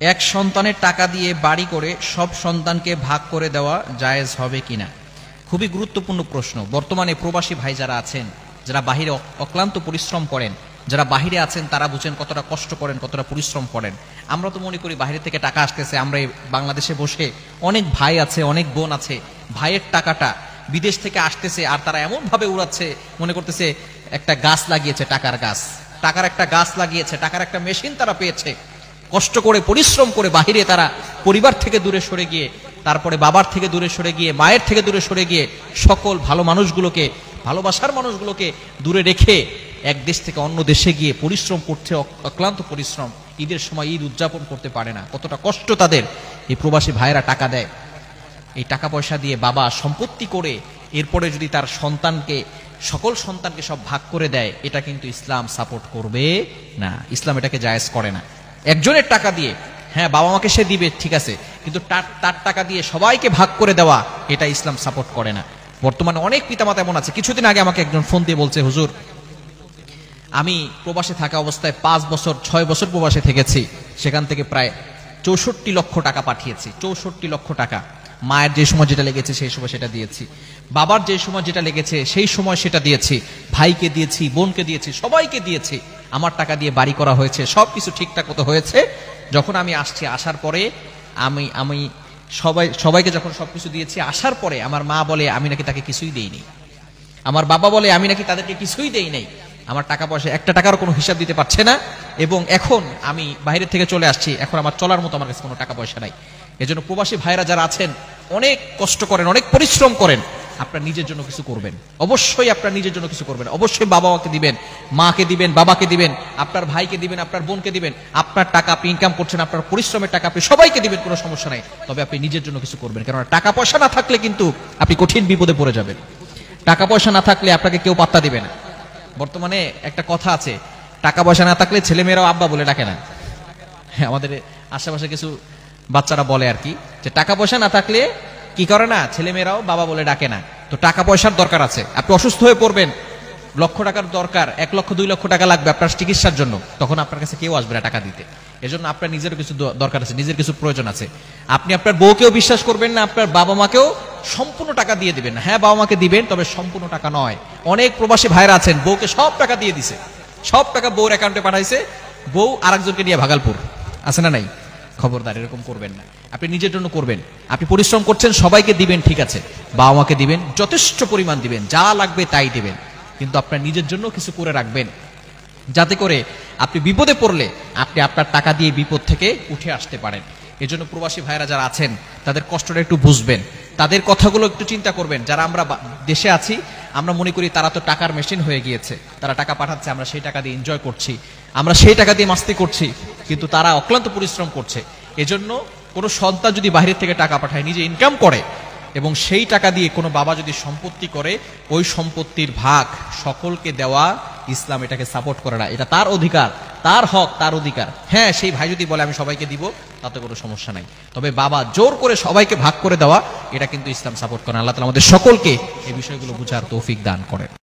এক সন্তানের টাকা দিয়ে বাড়ি করে সব সন্তানকে ভাগ করে দেওয়া জায়েজ হবে কিনা? খুবই গুরুত্বপূর্ণ প্রশ্ন। বর্তমানে প্রবাসী ভাই যারা আছেন, যারা বাহিরে অক্লান্ত পরিশ্রম করেন, যারা বাহিরে আছেন তারা বুঝেন কতটা কষ্ট করেন, কতটা পরিশ্রম করেন। আমরা তো মনে করি বাইরে থেকে টাকা আসতেছে, আমরা এই বাংলাদেশে বসে অনেক ভাই আছে, অনেক বোন আছে, ভাইয়ের টাকাটা বিদেশ থেকে আসতেছে আর তারা এমন ভাবে উড়াচ্ছে, মনে করতেছে একটা গাছ লাগিয়েছে, টাকার গাছ, টাকার একটা গাছ লাগিয়েছে, টাকার একটা মেশিন তারা পেয়েছে। কষ্ট করে পরিশ্রম করে বাহিরে তারা পরিবার থেকে দূরে সরে গিয়ে, তারপরে বাবার থেকে দূরে সরে গিয়ে, মায়ের থেকে দূরে সরে গিয়ে, সকল ভালো মানুষগুলোকে, ভালোবাসার মানুষগুলোকে দূরে রেখে এক দেশ থেকে অন্য দেশে গিয়ে পরিশ্রম করছে, অক্লান্ত পরিশ্রম। ঈদের সময় ঈদ উদযাপন করতে পারে না, কতটা কষ্ট তাদের। এই প্রবাসী ভাইয়েরা টাকা দেয়, এই টাকা পয়সা দিয়ে বাবা সম্পত্তি করে এরপরে যদি তার সন্তানকে, সকল সন্তানকে সব ভাগ করে দেয়, এটা কিন্তু ইসলাম সাপোর্ট করবে না। ইসলাম এটাকে জায়েজ করে না। একজনের টাকা দিয়ে, হ্যাঁ বাবা মাকে সে দিবে ঠিক আছে, কিন্তু তার টাকা দিয়ে সবাইকে ভাগ করে দেওয়া, এটা ইসলাম সাপোর্ট করে না। বর্তমানে অনেক পিতামাতা এমন আছে। কিছুদিন আগে আমাকে একজন ফোন দিয়ে বলছে, হুজুর আমি প্রবাসে থাকা অবস্থায় 5 বছর 6 বছর প্রবাসে থেকেছি, সেখান থেকে প্রায় 64 লক্ষ টাকা পাঠিয়েছি। 64 লক্ষ টাকা। মায়ের যে সময় যেটা লেগেছে সেই সময় সেটা দিয়েছি, বাবার যে সময় যেটা লেগেছে সেই সময় সেটা দিয়েছি, ভাইকে দিয়েছি, বোনকে দিয়েছি, সবাইকে দিয়েছি। আমার টাকা দিয়ে বাড়ি করা হয়েছে, সবকিছু ঠিকঠাক মতো হয়েছে। যখন আমি আসছি, আসার পরে আমি সবাইকে যখন সবকিছু দিয়েছি, আসার পরে আমার মা বলে আমি নাকি তাকে কিছুই দেইনি, আমার বাবা বলে আমি নাকি তাদেরকে কিছুই দেই নাই। আমার টাকা পয়সা একটা টাকারও কোনো হিসাব দিতে পারছে না, এবং এখন আমি বাইরে থেকে চলে আসছি, এখন আমার চলার মতো আমার কাছে কোনো টাকা পয়সা নাই। এজন্য প্রবাসী ভাইরা যারা আছেন, অনেক কষ্ট করেন, অনেক পরিশ্রম করেন, আপনার নিজের জন্য কিছু করবেন, অবশ্যই আপনার নিজের জন্য কিছু করবেন। অবশ্যই বাবা মাকে দিবেন, মাকে দিবেন, বাবাকে দিবেন, আপনার ভাইকে দিবেন, আপনার বোনকে দিবেন। আপনার টাকা আপনি ইনকাম করছেন, আপনার পরিশ্রমের টাকা আপনি সবাইকে দিবেন, কোনো সমস্যা নাই। তবে আপনি নিজের জন্য কিছু করবেন, কারণ টাকা পয়সা না থাকলে কিন্তু আপনি কঠিন বিপদে পড়ে যাবেন। টাকা পয়সা না থাকলে আপনাকে কেউ পাত্তা দিবে না। বর্তমানে একটা কথা আছে, টাকা পয়সা না থাকলে ছেলেমেয়েরাও আব্বা বলে ডাকে না। হ্যাঁ, আমাদের আশেপাশে কিছু বাচ্চারা বলে আর কি, যে টাকা পয়সা না থাকলে কি করে না, ছেলেমেয়েরাও বাবা বলে ডাকে না। তো টাকা পয়সার দরকার আছে। আপনি অসুস্থ হয়ে পড়বেন, লক্ষ টাকার দরকার, 1 লক্ষ 2 লক্ষ টাকা লাগবে আপনার চিকিৎসার জন্য, তখন আপনার কাছে কেউ আসবে না টাকা দিতে। এজন্য আপনার নিজেরও কিছু দরকার আছে, নিজের কিছু প্রয়োজন আছে। আপনি আপনার বউকেও বিশ্বাস করবেন না, আপনার বাবা মাকেও সম্পূর্ণ টাকা দিয়ে দিবেন না। হ্যাঁ, বাবা মাকে দিবেন, তবে সম্পূর্ণ টাকা নয়। অনেক প্রবাসী ভাইরা আছেন, বউকে সব টাকা দিয়ে দিছে, সব টাকা বউর অ্যাকাউন্টে পাঠাইছে, বউ আরেকজনকে নিয়ে ভাগালপুর। আছে না নাই? খবরদার, এরকম করবেন না। আপনি নিজের জন্য করবেন। আপনি পরিশ্রম করছেন, সবাইকে দিবেন ঠিক আছে, বাবা মাকে দিবেন, যথেষ্ট পরিমাণ দিবেন, যা লাগবে তাই দিবেন, কিন্তু আপনার নিজের জন্য কিছু করে রাখবেন, যাতে করে আপনি বিপদে পড়লে আপনি আপনার টাকা দিয়ে বিপদ থেকে উঠে আসতে পারেন। এজন্য প্রবাসী ভাইরা যারা আছেন, তাদের কষ্টটা একটু বুঝবেন, তাদের কথাগুলো একটু চিন্তা করবেন। যারা আমরা দেশে আছি, আমরা মনে করি তারা তো টাকার মেশিন হয়ে গিয়েছে, তারা টাকা পাঠাচ্ছে, আমরা সেই টাকা দিয়ে এনজয় করছি, আমরা সেই টাকা দিয়ে মাস্তি করছি, কিন্তু তারা অক্লান্ত পরিশ্রম করছে। এজন্য কোনো সন্তান যদি বাইরের থেকে টাকা পাঠায়, নিজে ইনকাম করে, এবং সেই টাকা দিয়ে কোনো বাবা যদি সম্পত্তি করে, ওই সম্পত্তির ভাগ সকলকে দেওয়া, ইসলাম এটাকে সাপোর্ট করে না। এটা তার অধিকার, তার হক, তার অধিকার। হ্যাঁ, সেই ভাই যদি বলে আমি সবাইকে দিব, তাতে কোনো সমস্যা নাই। তবে বাবা জোর করে সবাইকে ভাগ করে দেওয়া, এটা কিন্তু ইসলাম সাপোর্ট করে না। আল্লাহ তাআলা আমাদের সকলকে এই বিষয়গুলো বুঝার তৌফিক দান করেন।